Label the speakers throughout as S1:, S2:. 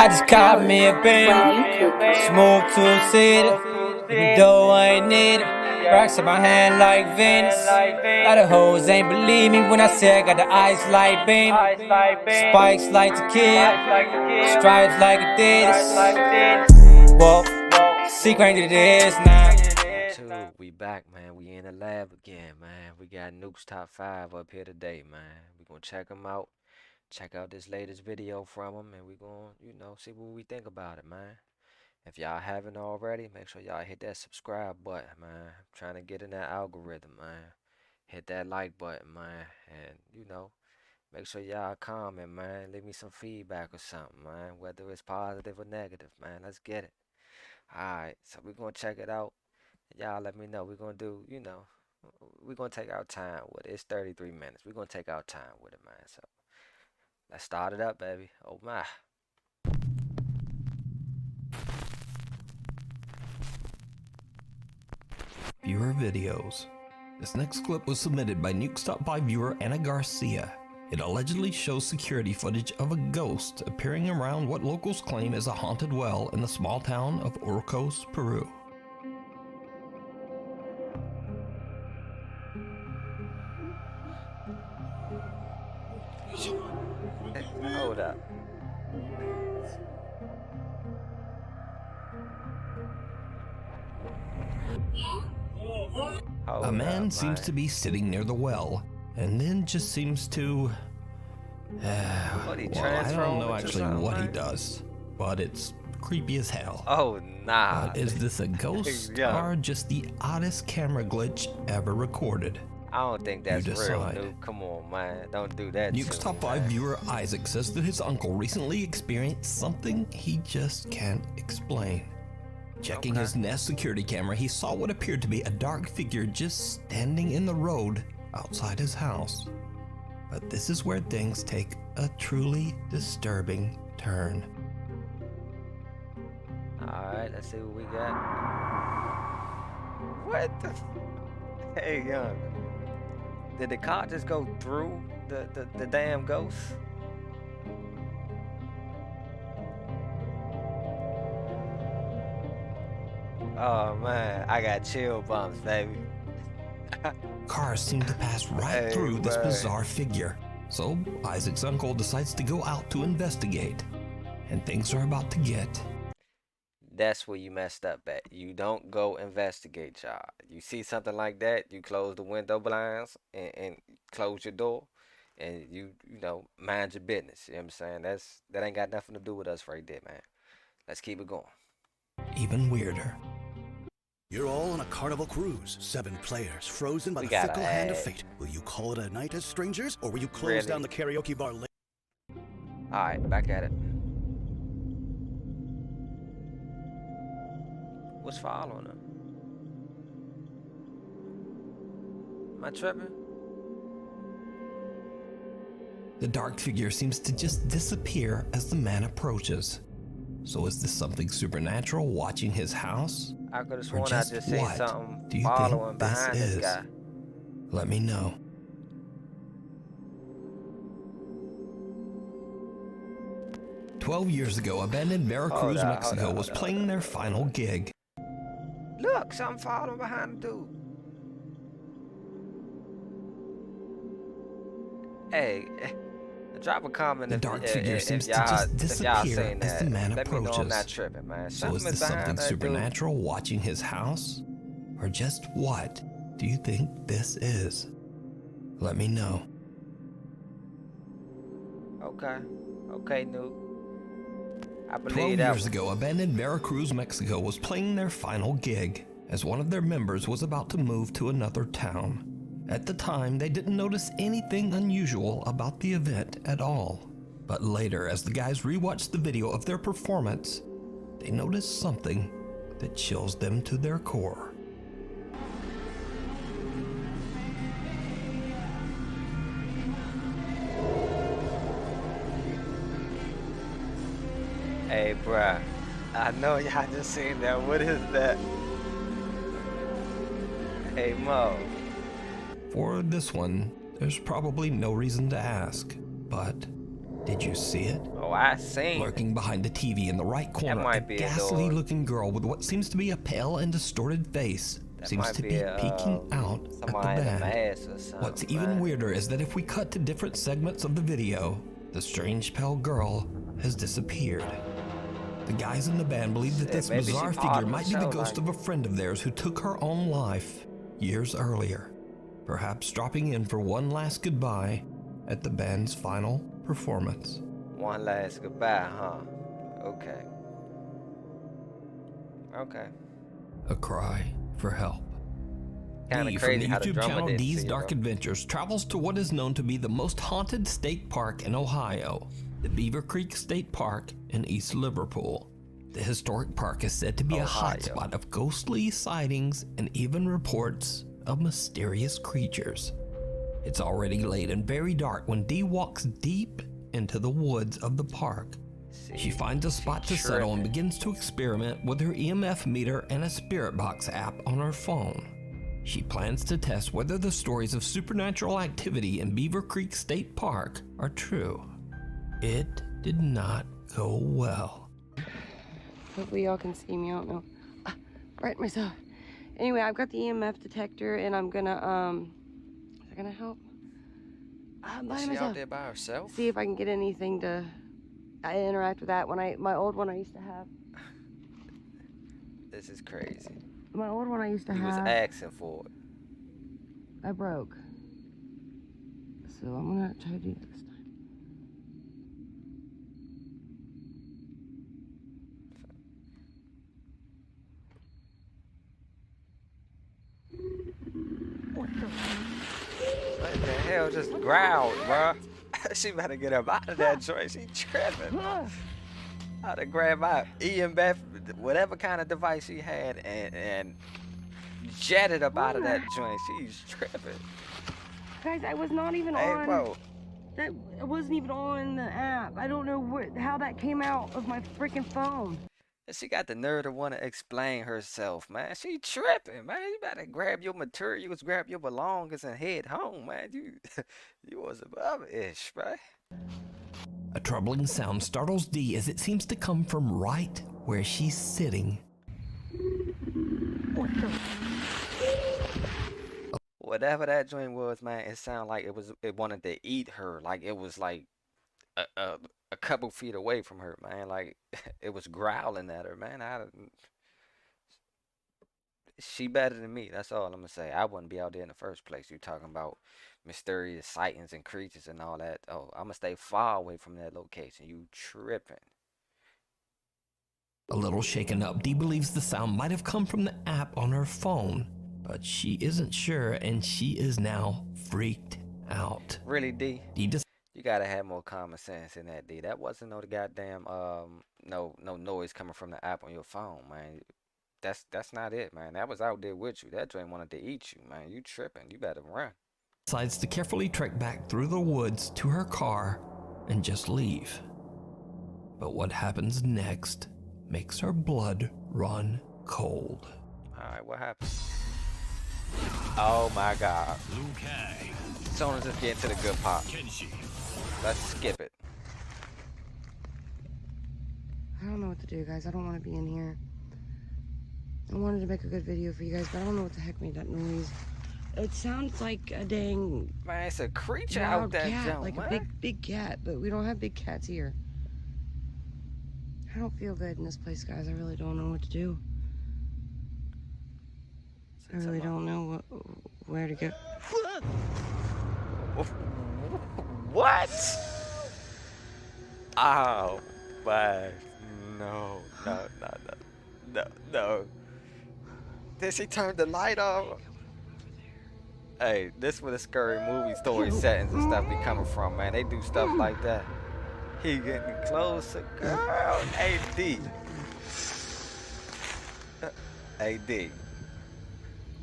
S1: I just caught me a band, smooth two-seater, even though I ain't need it. Rocks in my hand like Venus. A lot of hoes ain't believe me when I say I got the ice like beam. Spikes like tequila, stripes like Adidas. Whoa, secret to this now.
S2: We back, man. We in the lab again, man. We got Nukes top 5 up here today, man. We gonna check them out. Check out this latest video from them, and we gonna, see what we think about it, man. If y'all haven't already, make sure y'all hit that subscribe button, man. I'm trying to get in that algorithm, man. Hit that like button, man. And, make sure y'all comment, man. Leave me some feedback or something, man. Whether it's positive or negative, man. Let's get it. Alright, so we're gonna check it out. Y'all let me know. We're gonna do, we're gonna take our time with it. It's 33 minutes. We're gonna take our time with it, man. So let's start it up, baby. Oh my.
S3: Viewer videos. This next clip was submitted by Nukes Top 5 viewer Anna Garcia. It allegedly shows security footage of a ghost appearing around what locals claim is a haunted well in the small town of Orcos, Peru.
S2: Hold up.
S3: A man seems to be sitting near the well, and then just seems to... well, I don't know actually what he does, but it's creepy as hell.
S2: Oh, nah.
S3: But is this a ghost or just the oddest camera glitch ever recorded?
S2: I don't think that's real, dude. Come on, man. Don't do that.
S3: Nukes Top 5 viewer Isaac says that his uncle recently experienced something he just can't explain. Checking his Nest security camera, he saw what appeared to be a dark figure just standing in the road outside his house. But this is where things take a truly disturbing turn.
S2: Alright, let's see what we got. What the? Hey, young. Did the car just go through the damn ghost? Oh man, I got chill bumps, baby.
S3: Cars seem to pass right through this bizarre figure. So Isaac's uncle decides to go out to investigate. And things are about to get...
S2: That's where you messed up at. You don't go investigate, y'all. You see something like that, you close the window blinds and close your door, and you mind your business. You know what I'm saying? That ain't got nothing to do with us right there, man. Let's keep it going.
S3: Even weirder.
S4: You're all on a Carnival cruise. 7 players, frozen by the fickle hand of fate. Will you call it a night as strangers, or will you close down the karaoke bar later?
S2: Alright, back at it. What's following him? Am I tripping?
S3: The dark figure seems to just disappear as the man approaches. So is this something supernatural watching his house?
S2: I could have sworn I just seen something following behind this guy.
S3: Let me know. "12 years ago, a band in Veracruz, Mexico was playing their final gig.
S2: Look, something following behind the dude. Hey, drop a comment.
S3: The dark figure seems to just disappear as the man approaches.
S2: Let me know I'm not tripping, man.
S3: So is this something supernatural watching his house? Or just what do you think this is? Let me know.
S2: Okay, Nuke. I believe
S3: 12 years ago, a band in Veracruz, Mexico was playing their final gig as one of their members was about to move to another town. At the time, they didn't notice anything unusual about the event at all. But later, as the guys rewatched the video of their performance, they noticed something that chills them to their core.
S2: Hey, bruh. I know y'all just seen that. What is that? Hey, Mo.
S3: For this one, there's probably no reason to ask, but Did you see it?
S2: Oh, I seen it.
S3: Lurking behind the TV in the right corner, a
S2: might be a
S3: ghastly-looking girl with what seems to be a pale and distorted face seems to be peeking out at the
S2: somebody in a
S3: band.
S2: mask or something,
S3: What's even weirder is that if we cut to different segments of the video, the strange pale girl has disappeared. The guys in the band believe that this
S2: maybe she
S3: bizarre
S2: part
S3: figure
S2: of the
S3: might be the
S2: show,
S3: ghost
S2: like-
S3: of a friend of theirs who took her own life years earlier, perhaps dropping in for one last goodbye at the band's final performance.
S2: One last goodbye, huh? Okay. Okay.
S3: A cry for help.
S2: Kinda
S3: Dee from
S2: crazy
S3: the
S2: how the
S3: YouTube
S2: drummer
S3: channel
S2: didn't
S3: Dee's
S2: see it,
S3: Dark
S2: though.
S3: Adventures travels to what is known to be the most haunted state park in Ohio, the Beaver Creek State Park in East Liverpool. The historic park is said to be a
S2: Ohio.
S3: hotspot of ghostly sightings and even reports of mysterious creatures. It's already late and very dark when Dee walks deep into the woods of the park. She finds a spot to settle and begins to experiment with her EMF meter and a spirit box app on her phone. She plans to test whether the stories of supernatural activity in Beaver Creek State Park are true. It did not go well.
S5: Hopefully y'all can see me. I don't know. Right myself. Anyway, I've got the EMF detector and I'm gonna, is that gonna help?
S2: Is she out there by herself?
S5: See if I can get anything to interact with that. My old one I used to have.
S2: This is crazy.
S5: My old one I used to
S2: He was
S5: have.
S2: asking for it.
S5: I broke. So I'm gonna try to do that this time.
S2: What the hell just growled, bruh? She better get up out of that joint. She tripping. How to grab my EMF, whatever kind of device she had, and jetted up out of that joint. She's tripping.
S5: Guys, I was not even
S2: Hey,
S5: on.
S2: bro.
S5: That I wasn't even on the app. I don't know how that came out of my freaking phone.
S2: She got the nerve to want to explain herself, man. She tripping, man. You better grab your materials, grab your belongings, and head home, man. You was above ish, right?
S3: A troubling sound startles Dee as it seems to come from right where she's sitting.
S2: Whatever that joint was, man, it sounded like it wanted to eat her. Like it was like a couple feet away from her, man. Like it was growling at her, man. She better than me. That's all I'm gonna say. I wouldn't be out there in the first place. You talking about mysterious sightings and creatures and all that. Oh, I'm gonna stay far away from that location. You tripping.
S3: A little shaken up, Dee believes the sound might have come from the app on her phone, but she isn't sure and she is now freaked out.
S2: Really, D?
S3: Dee
S2: You gotta have more common sense in that, D. That wasn't no goddamn no noise coming from the app on your phone, man. That's not it, man. That was out there with you. That joint wanted to eat you, man. You tripping. You better run.
S3: decides to carefully trek back through the woods to her car and just leave. But what happens next makes her blood run cold.
S2: Alright, what happened? Oh my god. As soon as it's getting to the good part. Let's skip it.
S5: I don't know what to do, guys. I don't want to be in here. I wanted to make a good video for you guys, but I don't know what the heck made that noise. It sounds like a dang
S2: Man, it's a creature out
S5: wild
S2: that
S5: cat,
S2: jump,
S5: like
S2: man.
S5: a big cat, but we don't have big cats here. I don't feel good in this place, guys. I really don't know what to do. I really don't know where to go.
S2: What? Oh, man. No. Did she turn the light off? Hey, this where the scary movie story settings and stuff be coming from, man. They do stuff like that. He getting closer, girl. Hey, D. Hey, D.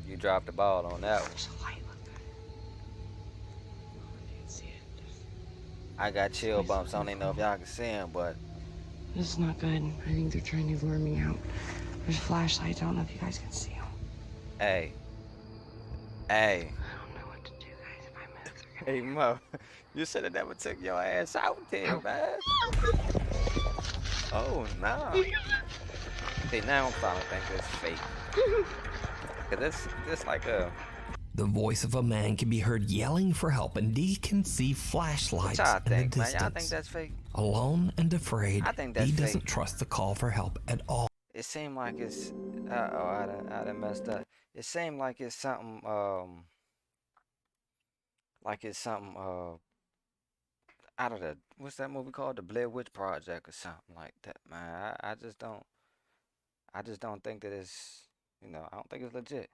S2: You dropped the ball on that one. I got chill bumps. I don't even know if y'all can see them, but
S5: This is not good. I think they're trying to lure me out. There's flashlights. I don't know if you guys can see them.
S2: hey.
S5: I don't know what to do, guys. If my meds are
S2: Hey, Mo, you should have never took your ass out there, man. Oh, no. See, now I'm starting to think it's fake. Cause this like a...
S3: The voice of a man can be heard yelling for help, and Dee can see
S2: What
S3: flashlights
S2: y'all
S3: in the
S2: think, man?
S3: distance.
S2: Y'all think that's fake?
S3: Alone and afraid,
S2: I think that's
S3: Dee doesn't
S2: fake.
S3: trust the call for help at all.
S2: It seemed like it's... I done messed up. It seemed like it's something, out of the... What's that movie called? The Blair Witch Project or something like that, man. I just don't think that it's... You know, I don't think it's legit.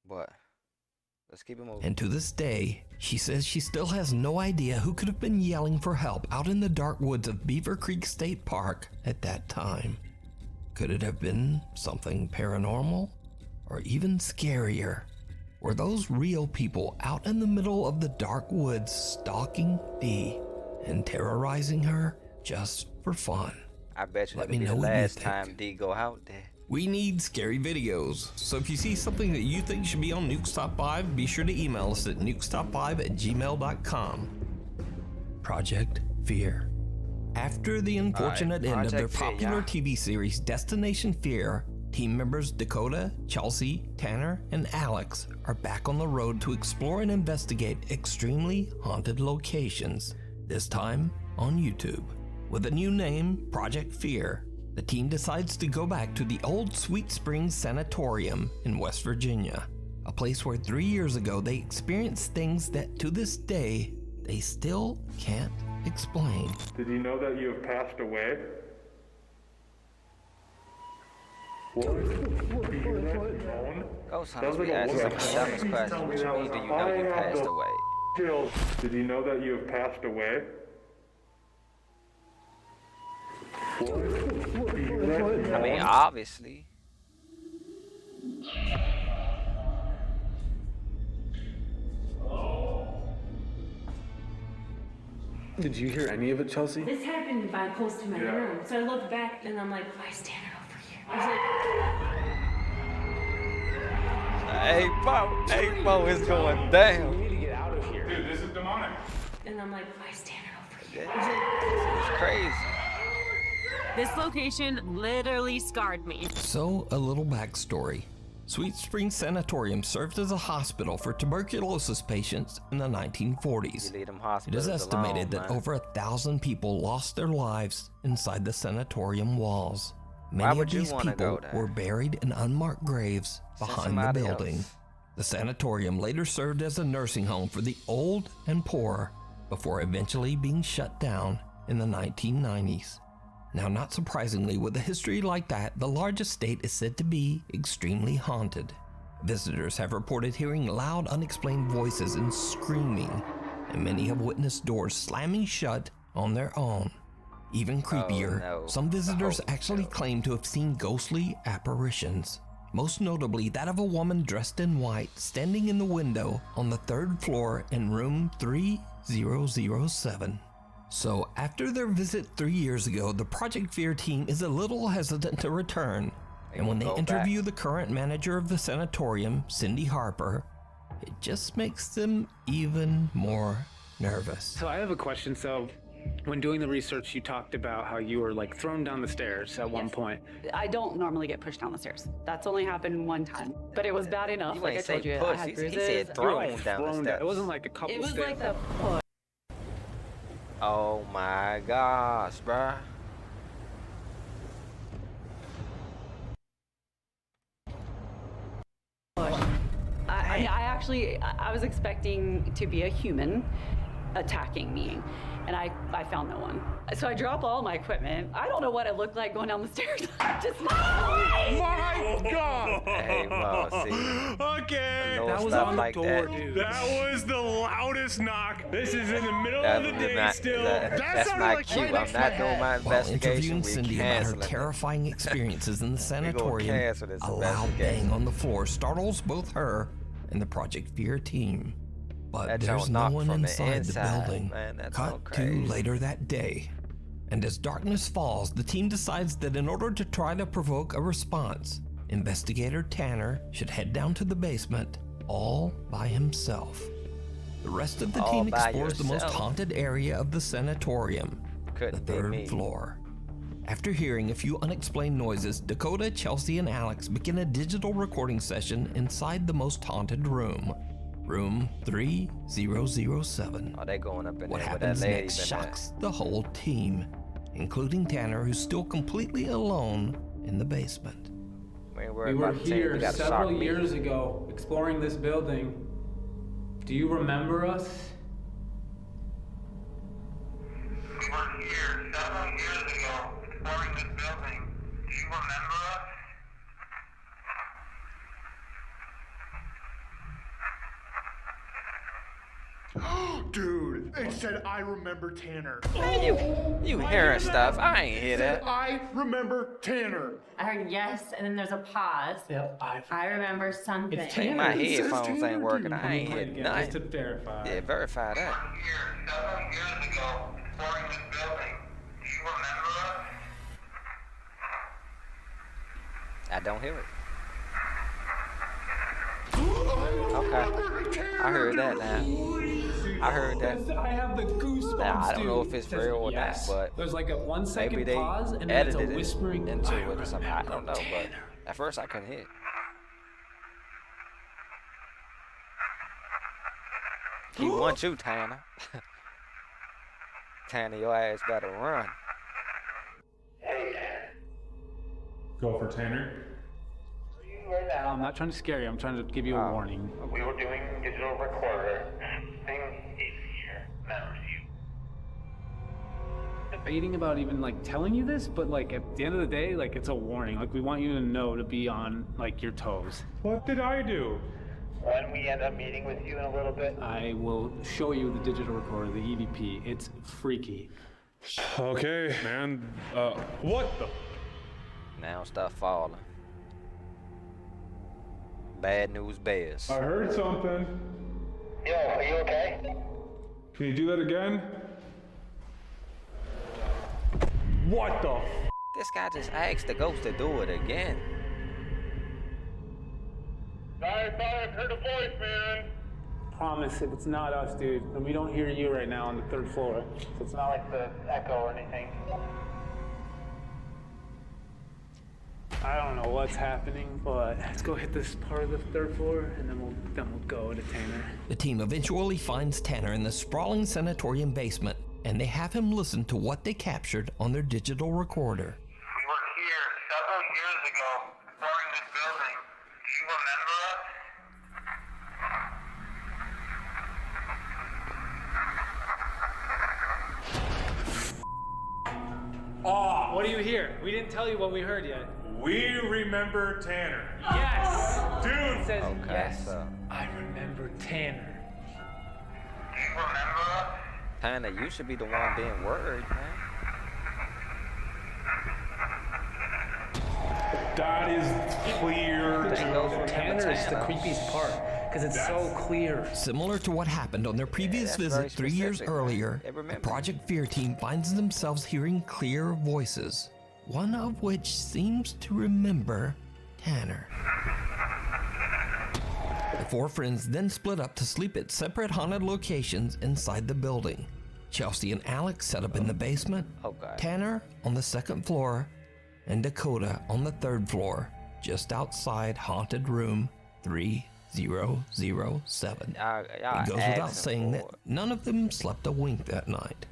S2: But... Let's keep it moving.
S3: And to this day, she says she still has no idea who could have been yelling for help out in the dark woods of Beaver Creek State Park at that time. Could it have been something paranormal? Or even scarier? Were those real people out in the middle of the dark woods stalking Dee and terrorizing her just for fun?
S2: I bet you
S3: Let
S2: that'll
S3: me
S2: be
S3: know
S2: the
S3: what you
S2: last
S3: think.
S2: time D go out there.
S3: We need scary videos, so if you see something that you think should be on Nukes Top 5, be sure to email us at nukestop5@gmail.com. Project Fear. After the unfortunate end of their
S2: Project Fear,
S3: popular
S2: yeah.
S3: TV series Destination Fear, team members Dakota, Chelsea, Tanner, and Alex are back on the road to explore and investigate extremely haunted locations, this time on YouTube. With a new name, Project Fear, the team decides to go back to the old Sweet Springs Sanatorium in West Virginia, a place where 3 years ago they experienced things that to this day they still can't explain.
S6: Did you know that you have passed away? What? Do you hear that moan?
S2: Ghost
S6: That was
S2: Hunters,
S6: like
S2: we
S6: a
S2: asked some of
S6: voice.
S2: the dumbest questions. What you mean, do you know you passed away?
S6: Chills. Did you know that you have passed away? What? Do you hear that
S2: I mean,
S6: moan?
S2: obviously.
S7: Did you hear any of it, Chelsea?
S8: This happened by close to my room. So I looked back and I'm like, why is Tanner over here? I was
S2: Hey, Mo, it's going down.
S7: We need to get out of here.
S6: Dude, this is demonic.
S8: like, and I'm like, why is Tanner over here?
S2: It's crazy.
S9: This location literally scarred me.
S3: So, a little backstory. Sweet Springs Sanatorium served as a hospital for tuberculosis patients in the 1940s.
S2: You leave them
S3: It
S2: hospitals
S3: is estimated
S2: alone,
S3: that
S2: man.
S3: over 1,000 people lost their lives inside the sanatorium walls.
S2: Why
S3: Many of
S2: would you
S3: these
S2: wanna
S3: people
S2: go there?
S3: were buried in unmarked graves
S2: Send
S3: behind the
S2: somebody
S3: building.
S2: else.
S3: The sanatorium later served as a nursing home for the old and poor before eventually being shut down in the 1990s. Now, not surprisingly, with a history like that, the large estate is said to be extremely haunted. Visitors have reported hearing loud, unexplained voices and screaming, and many have witnessed doors slamming shut on their own. Even creepier,
S2: no.
S3: some visitors
S2: Oh,
S3: actually
S2: no.
S3: claim to have seen ghostly apparitions. Most notably, that of a woman dressed in white standing in the window on the 3rd floor in room 3007. So, after their visit 3 years ago, the Project Fear team is a little hesitant to return. And when they
S2: Go
S3: interview the current manager of the sanatorium, Cindy Harper, it just makes them even more nervous.
S7: So I have a question. So when doing the research, you talked about how you were like thrown down the stairs at one point.
S10: I don't normally get pushed down the stairs. That's only happened one time, but it was bad enough.
S2: You
S10: Like I
S2: ain't
S10: told
S2: say
S10: you, I
S2: push.
S10: had
S2: He
S10: bruises.
S2: said
S7: You were,
S2: thrown
S7: like,
S2: down the
S7: thrown
S2: steps.
S7: It wasn't like a couple
S10: It was
S7: steps.
S10: like the push.
S2: Oh my gosh, bruh.
S10: I was expecting to be a human attacking me, and I found no one. So I drop all my equipment. I don't know what it looked like going down the stairs. I just
S6: My God!
S2: Hey, Mo, see.
S6: Okay.
S2: Little
S7: That was
S2: stuff
S7: on the
S2: like
S7: door,
S2: that.
S7: dude.
S6: That was the loudest knock. This is in the middle
S2: That
S6: of the
S2: was
S6: day
S2: not-
S6: still.
S2: that's
S6: sounded
S2: not
S6: like
S2: cute.
S6: right next
S2: I'm
S6: to
S2: not
S6: my
S2: doing
S6: head.
S2: my
S3: While interviewing
S2: investigation. We
S3: Cindy about her
S2: canceling it.
S3: terrifying experiences in the sanatorium,
S2: cancel this
S3: a loud
S2: investigation.
S3: bang on the floor startles both her and the Project Fear team. But
S2: That
S3: there's
S2: joint
S3: no
S2: knocked
S3: one
S2: from the
S3: inside the
S2: inside,
S3: building.
S2: man. That's so
S3: Cut to
S2: crazy.
S3: later that day. And as darkness falls, the team decides that in order to try to provoke a response, investigator Tanner should head down to the basement all by himself. The rest of the
S2: All
S3: team
S2: by
S3: explores the most
S2: yourself.
S3: haunted area of the sanatorium,
S2: Couldn't
S3: the
S2: be
S3: third
S2: me.
S3: floor. After hearing a few unexplained noises, Dakota, Chelsea, and Alex begin a digital recording session inside the most haunted room, room 3007.
S2: Oh, they going up in
S3: What
S2: there with that
S3: happens
S2: lady
S3: next
S2: been
S3: shocks the whole team, including Tanner, who's still completely alone in the basement.
S2: We ain't
S7: We
S2: worried
S7: were
S2: about the team. We
S7: here
S2: gotta shock
S7: several
S2: me.
S7: years ago exploring this building. Do you remember us?
S6: We were here several years ago exploring this building. Do you remember us?
S11: Dude, it said I remember Tanner.
S2: Man, you hearing stuff? I ain't hear
S11: It said
S2: that.
S11: I remember Tanner.
S8: I heard yes, and then there's a pause.
S7: Yep,
S8: I remember something.
S7: It's
S2: Hey,
S7: Tanner.
S2: my
S11: It says
S2: headphones
S11: Tanner,
S2: ain't working.
S11: dude.
S2: I ain't hear
S7: Just to
S2: nothing.
S7: verify.
S2: Yeah, verify that.
S6: Here several years ago exploring this building. Do you remember us?
S2: I don't hear it. Okay. I heard that now. I heard that.
S7: I have the goosebumps.
S2: Now, I don't know
S7: dude.
S2: if it's
S7: It says
S2: real or
S7: yes.
S2: not, but
S7: there's like a 1 second
S2: maybe they
S7: pause and then it's a
S2: edited
S7: whispering
S2: it into
S7: "I
S2: it or something. I don't know,
S7: remember
S2: but at first I couldn't hear it. He wants you, Tanner. Tanner, your ass better run.
S12: Go for Tanner.
S7: I'm not trying to scare you. I'm trying to give you a warning.
S6: We were doing digital recorder. Thing is here. Matters you.
S7: Debating about even like telling you this, but like at the end of the day, like it's a warning. Like we want you to know to be on like your toes.
S12: What did I do?
S6: When we end up meeting with you in a little bit.
S7: I will show you the digital recorder, the EVP. It's freaky.
S12: Okay, man. What the?
S2: Now stuff falling. Bad news bears.
S12: I heard something.
S6: Yo, are you okay?
S12: Can you do that again? What the?
S2: This guy just asked the ghost to do it again.
S6: I thought I heard a voice, man.
S7: Promise if it's not us, dude. And we don't hear you right now on the 3rd floor.
S6: So it's not like the echo or anything.
S7: I don't know what's happening, but let's go hit this part of the 3rd floor and then we'll go to Tanner.
S3: The team eventually finds Tanner in the sprawling sanatorium basement, and they have him listen to what they captured on their digital recorder.
S6: We were here several years ago exploring this building. Do you remember us?
S7: Oh, what do you hear? We didn't tell you what we heard yet.
S12: We remember Tanner.
S7: Yes!
S12: Dude!
S7: It says
S2: Okay,
S7: yes.
S2: so
S7: I remember Tanner.
S6: Do you remember us?
S2: Tanner, you should be the one being worried, man.
S12: That is clear.
S7: Tanner is the creepiest part because it's so clear.
S3: Similar to what happened on their previous
S2: that's very
S3: visit 3 years
S2: specific, man.
S3: earlier,
S2: They
S3: the
S2: remember.
S3: Project Fear team finds themselves hearing clear voices, one of which seems to remember Tanner. The four friends then split up to sleep at separate haunted locations inside the building. Chelsea and Alex set up in the basement,
S2: Okay.
S3: Tanner on the 2nd floor, and Dakota on the 3rd floor, just outside haunted room 3007.
S2: Y'all
S3: It goes without
S2: asking
S3: saying that
S2: for it.
S3: none of them slept a wink that night.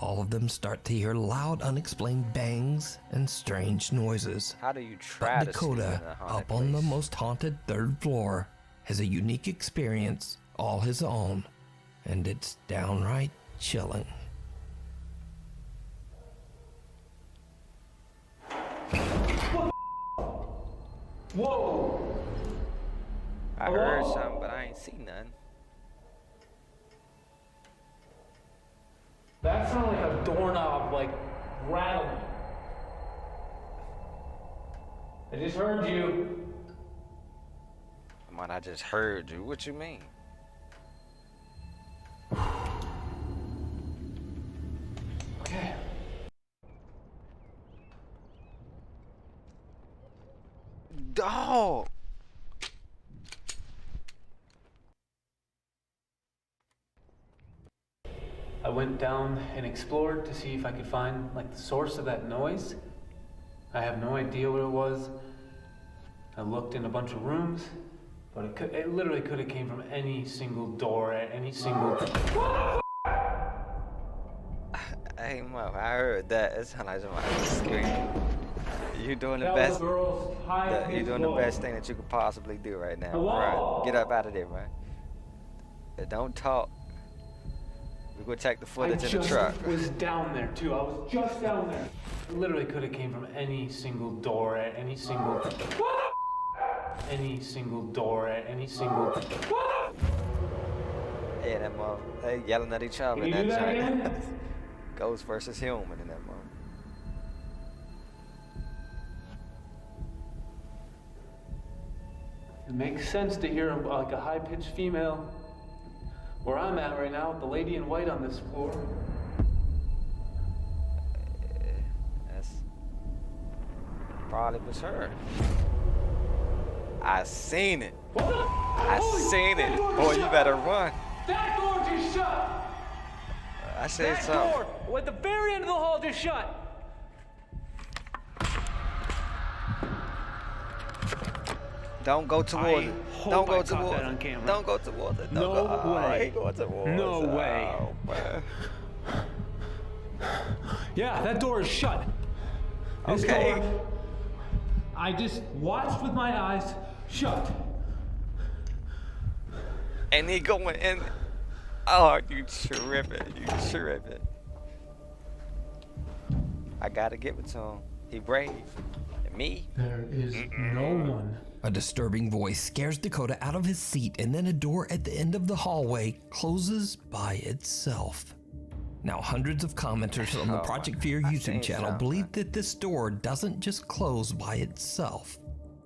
S3: All of them start to hear loud, unexplained bangs and strange noises.
S2: How do you try
S3: But
S2: to sleep in
S3: Dakota,
S2: a haunted
S3: up on the
S2: place?
S3: most haunted 3rd floor, has a unique experience all his own, and it's downright chilling.
S7: Whoa!
S2: I heard something, but I ain't seen nothing.
S7: That sounded like a doorknob, like rattling. I just heard you.
S2: Man, I just heard you. What you mean?
S7: Okay.
S2: Dog.
S7: went down and explored to see if I could find like the source of that noise. I have no idea what it was. I looked in a bunch of rooms, but it literally could have came from any single door at any single.
S2: Hey, Mom, I heard that. It sounded like somebody was screaming. You're doing the best. You're doing the best thing that you could possibly do right now. Right. Get up out of there, man. Don't talk. We're gonna check the footage in the truck.
S7: I was down there too. I was just down there. It literally could have came from any single door at any single. Any single door at any single.
S2: Yeah, that mom. They yelling at each other in that joint. Ghost versus human in that moment.
S7: It makes sense to hear like a high-pitched female. Where I'm at right now, the lady in white on this floor.
S2: That's probably was her. I seen it. I seen it. Boy, you better run.
S7: That door just shut.
S2: I said
S7: that
S2: something.
S7: Door at the very end of the hall just shut.
S2: Don't go towards it. Don't go towards it. Don't go towards it.
S7: No way.
S2: Go towards
S7: no
S2: it.
S7: way.
S2: Oh, man.
S7: Yeah, that door is shut. This
S2: okay.
S7: Door, I just watched with my eyes shut.
S2: And he going in. Oh, you tripping. You tripping. I gotta give it to him. He brave. And me?
S7: There is no one.
S3: A disturbing voice scares Dakota out of his seat, and then a door at the end of the hallway closes by itself. Now, hundreds of commenters on the Project Fear YouTube channel believe that this door doesn't just close by itself.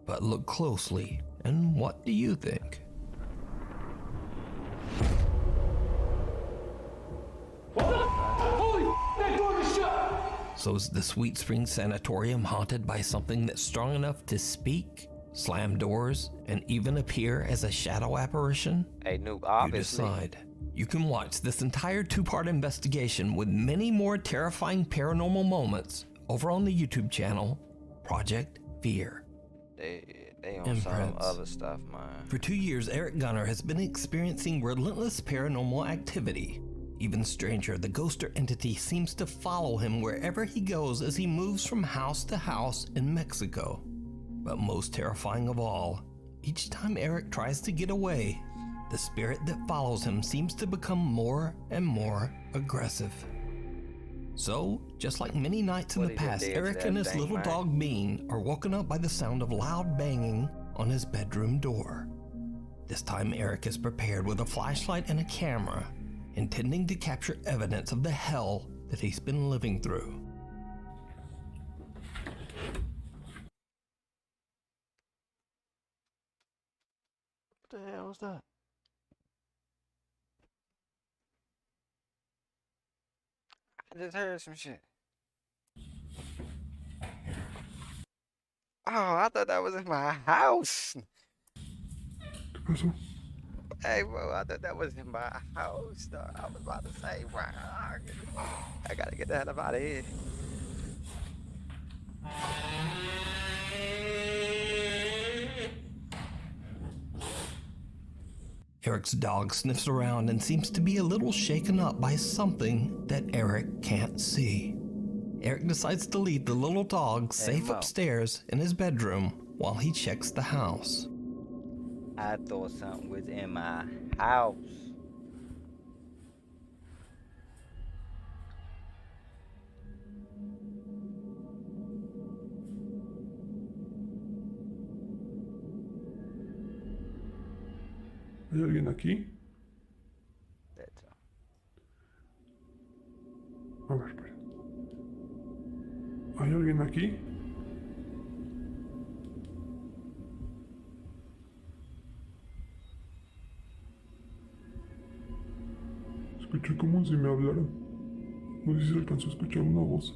S3: But look closely, and what do you think?
S7: Holy, that door is shut!
S3: So is the Sweet Spring Sanatorium haunted by something that's strong enough to speak, slam doors, and even appear as a shadow apparition?
S2: Hey, Nuke, obviously.
S3: You decide. You can watch this entire two-part investigation with many more terrifying paranormal moments over on the YouTube channel, Project Fear.
S2: They on some other stuff, man.
S3: For 2 years, Eric Gunner has been experiencing relentless paranormal activity. Even stranger, the ghost or entity seems to follow him wherever he goes as he moves from house to house in Mexico. But most terrifying of all, each time Eric tries to get away, the spirit that follows him seems to become more and more aggressive. So, just like many nights in the past, Eric and his little dog Bean are woken up by the sound of loud banging on his bedroom door. This time Eric is prepared with a flashlight and a camera, intending to capture evidence of the hell that he's been living through.
S2: What the hell was that? I just heard some shit. Oh, I thought that was in my house. Hey, bro, I thought that was in my house. Though. I was about to say, bro, I gotta get the hell out of here.
S3: Eric's dog sniffs around and seems to be a little shaken up by something that Eric can't see. Eric decides to leave the little dog safe upstairs in his bedroom while he checks the house.
S2: I thought something was in my house.
S12: ¿Hay alguien aquí? A ver, espera. ¿Hay alguien aquí? Escuché como si me hablaran. No sé si alcanzó a escuchar una voz.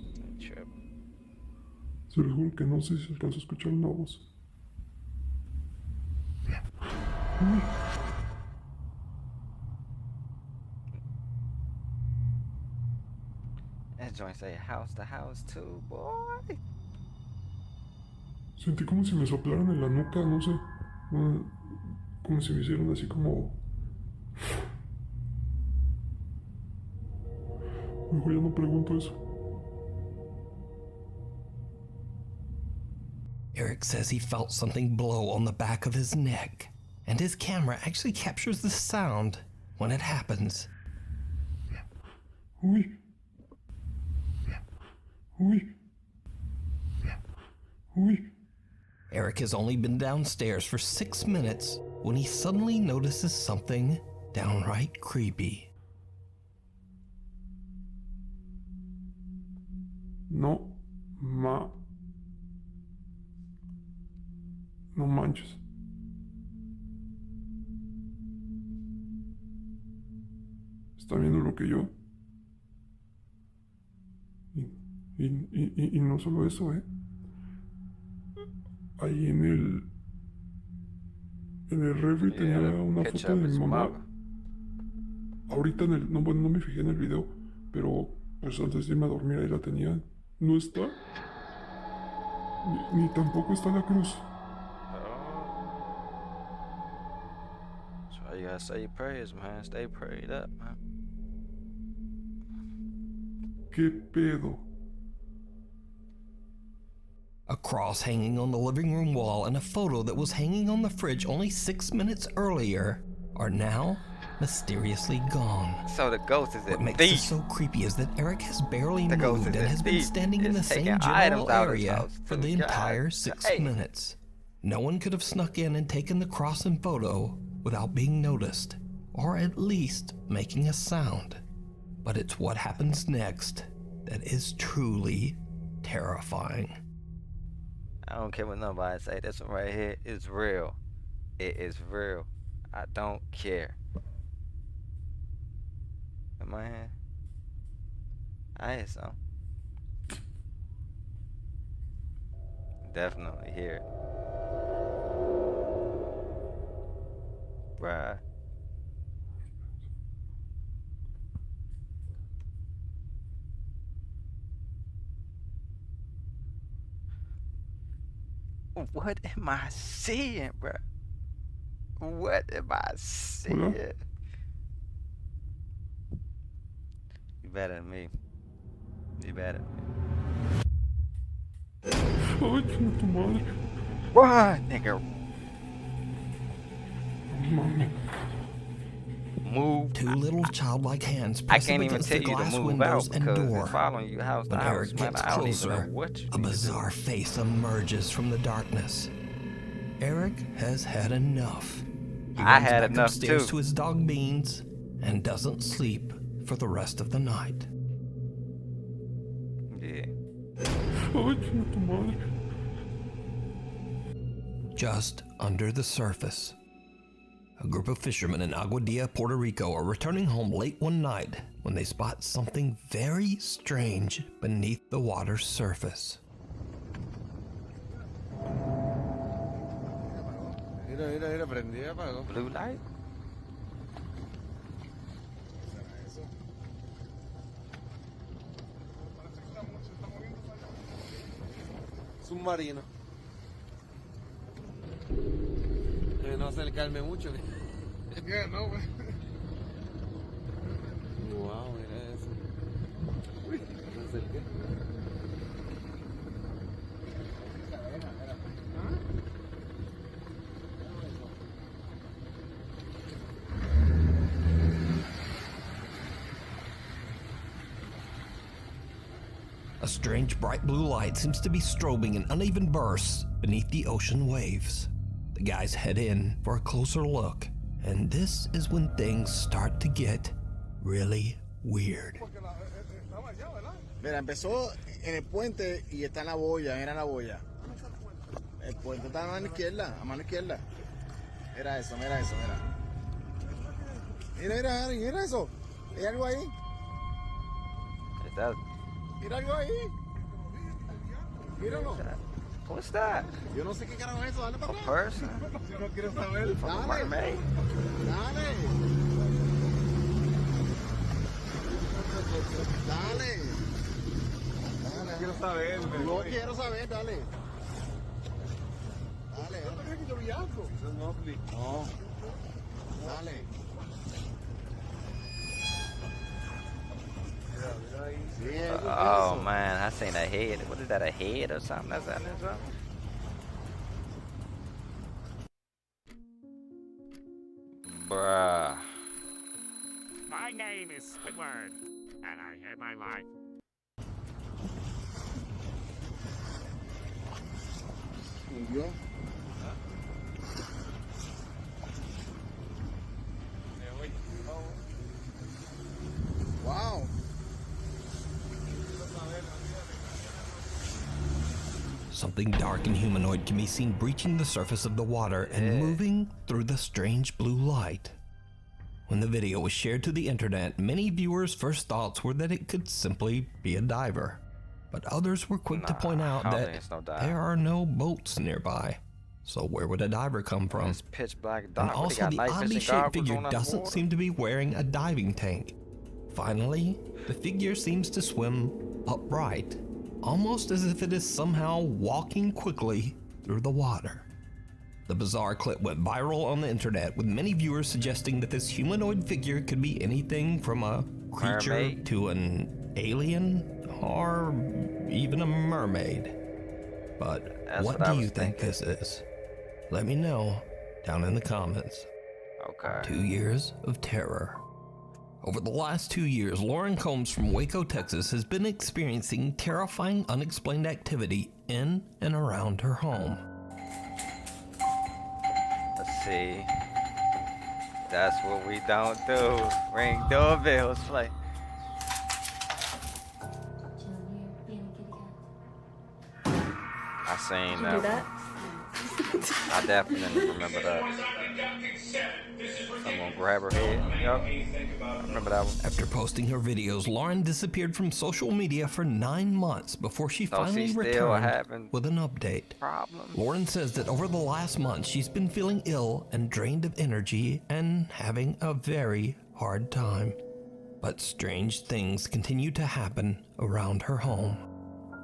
S12: Se lo juro que no sé si alcanzó a escuchar una voz.
S2: joint say house to house too, boy.
S12: Sentí como si me soplaran en la nuca, no sé. Como si me hicieran así como... Mejor ya no pregunto eso.
S3: Eric says he felt something blow on the back of his neck, and his camera actually captures the sound when it happens.
S12: Uy. Uy. Uy.
S3: Eric has only been downstairs for 6 minutes when he suddenly notices something downright creepy.
S12: No manches. ¿Está viendo lo que yo? Y no solo eso, Ahí en el refri tenía una foto de mi mamá. Ahorita no me fijé en el video, pero pues antes de irme a dormir ahí la tenía. No está. Ni tampoco está la cruz.
S2: That's why you gotta say your prayers, man. Stay prayed up, man.
S12: ¿Qué pedo?
S3: A cross hanging on the living room wall and a photo that was hanging on the fridge only 6 minutes earlier are now mysteriously gone.
S2: So the ghost is
S3: What
S2: a
S3: makes
S2: thief.
S3: this so creepy is that Eric has barely
S2: The ghost
S3: moved
S2: is
S3: and
S2: a
S3: has been
S2: thief.
S3: standing in the
S2: He's
S3: same
S2: taking items
S3: general
S2: out of his
S3: area
S2: house,
S3: for
S2: too.
S3: the
S2: God
S3: entire 6
S2: dang.
S3: minutes. No one could have snuck in and taken the cross and photo without being noticed, or at least making a sound. But it's what happens next that is truly terrifying.
S2: I don't care what nobody say. This one right here is real. It is real. I don't care. Am I here? I hear something. Definitely hear it. Bruh. What am I seeing, bruh? What am I seeing? You better than me. You better than me.
S12: Ay, chinga tu madre.
S2: Run, nigga.
S12: Mami.
S2: Move.
S3: Two little childlike hands
S2: I
S3: press up
S2: can't even
S3: against
S2: tell
S3: the
S2: you to
S3: glass
S2: move
S3: windows
S2: out
S3: and
S2: because
S3: door.
S2: it's following you house to
S3: When
S2: house.
S3: Eric
S2: Man,
S3: gets
S2: I don't even know
S3: closer,
S2: what you
S3: a
S2: need to
S3: bizarre
S2: do.
S3: face emerges from the darkness. Eric has had enough. He
S2: I
S3: runs
S2: had
S3: back
S2: enough
S3: upstairs
S2: too.
S3: to his dog Beans and doesn't sleep for the rest of the night.
S2: Yeah.
S12: Ay, chinga tu madre.
S3: Just under the surface, a group of fishermen in Aguadilla, Puerto Rico are returning home late one night when they spot something very strange beneath the water's surface.
S13: Mira, prendí, apagó.
S2: Blue light?
S13: Submarino. No acercarme mucho.
S11: Yeah, no, güey.
S13: Wow, mira eso. Uy, no me acerqué.
S3: A strange bright blue light seems to be strobing in uneven bursts beneath the ocean waves. The guys head in for a closer look, and this is when things start to get really weird.
S14: Mira, empezó en el puente y está en la boya, mira la boya. El puente está a mano izquierda, Mira eso, mira. Mira eso. ¿Hay algo ahí? Mira algo ahí. Míralo.
S2: What's that?
S14: Yo no sé qué carajo es eso, dale para
S2: A
S14: atrás.
S2: person?
S14: Yo no quiero saber.
S2: A mermaid?
S14: Dale.
S11: quiero saber.
S14: Yo quiero saber, dale. Dale, dale. No. Dale.
S2: Oh man, I seen a head. What is that, a head or something? That's that or something? Bruh.
S15: My name is Squidward, and I hate my life.
S14: Wow.
S3: Something dark and humanoid can be seen breaching the surface of the water and moving through the strange blue light. When the video was shared to the internet, many viewers' first thoughts were that it could simply be a diver. But others were quick to point out that there are no boats nearby. So where would a diver come from?
S2: It's pitch black dark.
S3: And also the oddly shaped figure doesn't seem to be wearing a diving tank. Finally, the figure seems to swim upright, almost as if it is somehow walking quickly through the water. The bizarre clip went viral on the internet, with many viewers suggesting that this humanoid figure could be anything from a creature mermaid to an alien or even a mermaid. But what do you think this is? Let me know down in the comments.
S2: Okay.
S3: 2 years of terror. Over the last 2 years, Lauren Combs from Waco, Texas has been experiencing terrifying unexplained activity in and around her home.
S2: Let's see. That's what we don't do. Ring doorbells, play. I seen that.
S8: Do that?
S2: I definitely remember that. Someone grab her head. Yup. I remember that one.
S3: After posting her videos, Lauren disappeared from social media for 9 months before she finally returned with an update. Lauren says that over the last month, she's been feeling ill and drained of energy and having a very hard time. But strange things continue to happen around her home.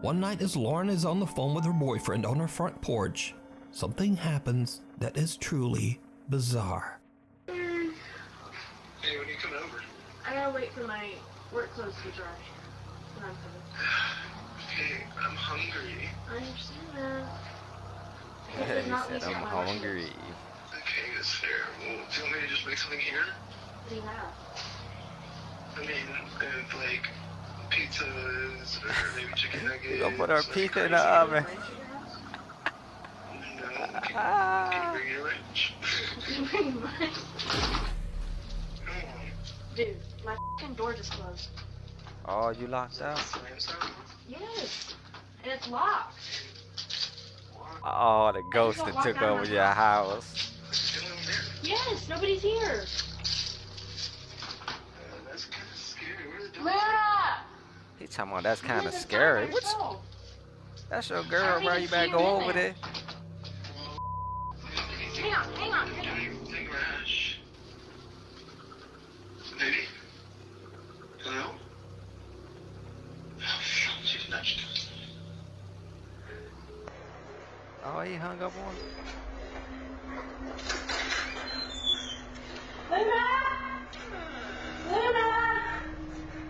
S3: One night as Lauren is on the phone with her boyfriend on her front porch, something happens that is truly bizarre.
S6: Hey, when you coming over?
S8: I gotta wait for my work clothes to dry. Then I'm coming.
S6: Hey, I'm hungry.
S8: I understand that.
S2: He said I'm hungry.
S6: Okay, that's fair. Well, do you want me to just make something here?
S8: What do you have?
S6: I mean, like pizzas or maybe chicken nuggets.
S2: We're gonna put our pizza in the oven.
S6: No, can you bring your lunch?
S8: Pretty much. Dude, my fucking door just closed.
S2: Oh, you locked out?
S8: Yes, and it's locked.
S2: Oh, the ghost that took over your house.
S8: Yes, nobody's here.
S6: That's kind of scary. Where's the door?
S8: Luna!
S2: He talking about that's kind of scary. What's? That's your girl, bro. You better go over there.
S8: Hang on, hang on.
S6: Baby? Hello? Oh, she's nudged.
S2: Oh, he hung up on.
S8: Luna! Luna!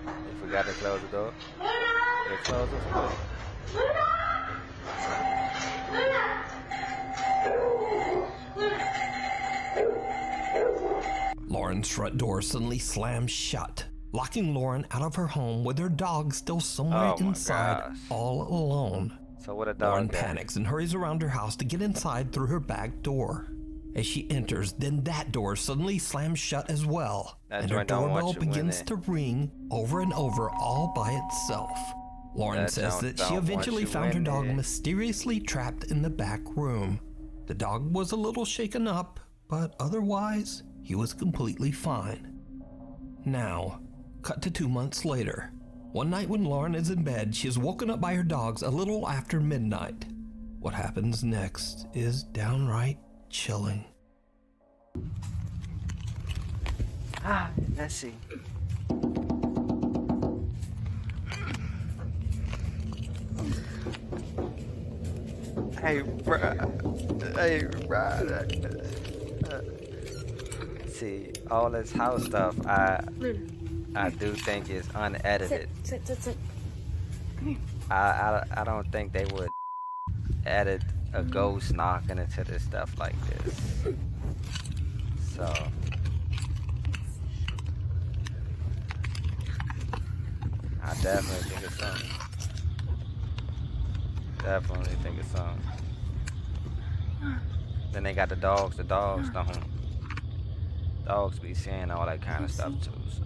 S2: They forgot to close the door.
S8: Luna!
S2: They closed the door.
S8: Luna! Luna!
S3: Lauren's front door suddenly slams shut, locking Lauren out of her home with her dog still somewhere inside, all alone.
S2: So what a dog
S3: Lauren
S2: got?
S3: panics and hurries around her house to get inside through her back door. As she enters, then that door suddenly slams shut as well, and her doorbell begins to ring over and over all by itself. Lauren says that she eventually found her dog mysteriously trapped in the back room. The dog was a little shaken up, but otherwise, he was completely fine. Now, cut to 2 months later. One night when Lauren is in bed, she is woken up by her dogs a little after midnight. What happens next is downright chilling.
S2: Let's see. Hey, bruh. Hey, bruh. See, all this house stuff, I do think is unedited.
S8: Sit. Come here.
S2: I don't think they would edit a ghost knocking into this stuff like this. So I definitely think it's something. Definitely think it's something. Then they got the dogs. The dogs don't. Dogs be seeing all that kind of stuff too. So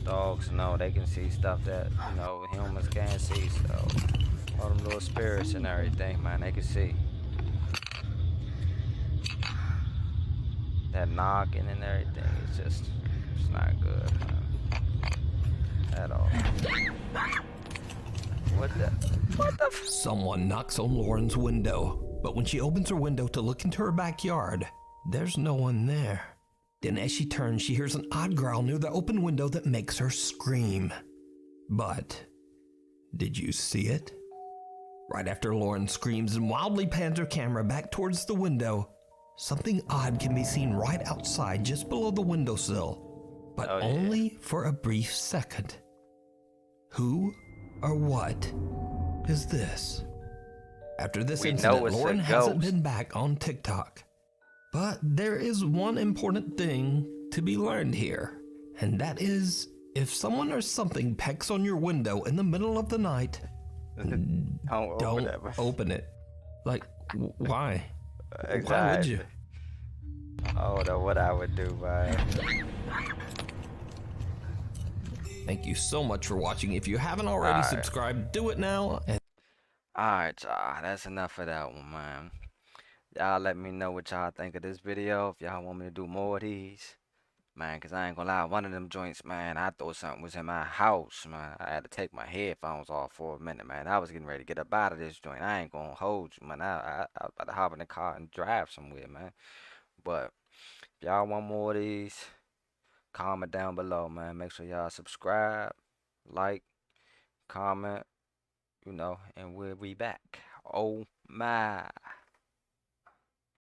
S2: dogs know they can see stuff that humans can't see. So all them little spirits and everything, man, they can see. That knocking and everything, it's not good, man. At all. What the
S3: Someone knocks on Lauren's window, but when she opens her window to look into her backyard, there's no one there. Then as she turns, she hears an odd growl near the open window that makes her scream. But did you see it? Right after Lauren screams and wildly pans her camera back towards the window, something odd can be seen right outside just below the windowsill, but only for a brief second. Who or what is this? After this incident, Lauren hasn't been back on TikTok. But there is one important thing to be learned here, and that is if someone or something pecks on your window in the middle of the night, don't open it. Like, why?
S2: Exactly.
S3: Why would you?
S2: I don't know what I would do, man.
S3: Thank you so much for watching. If you haven't already subscribed, do it now.
S2: Alright, y'all. That's enough of that one, man. Y'all let me know what y'all think of this video. If y'all want me to do more of these. Man, because I ain't gonna lie. One of them joints, man, I thought something was in my house, man. I had to take my headphones off for a minute, man. I was getting ready to get up out of this joint. I ain't gonna hold you, man. I was about to hop in the car and drive somewhere, man. But if y'all want more of these, comment down below, man. Make sure y'all subscribe, like, comment, and we'll be back. Oh my.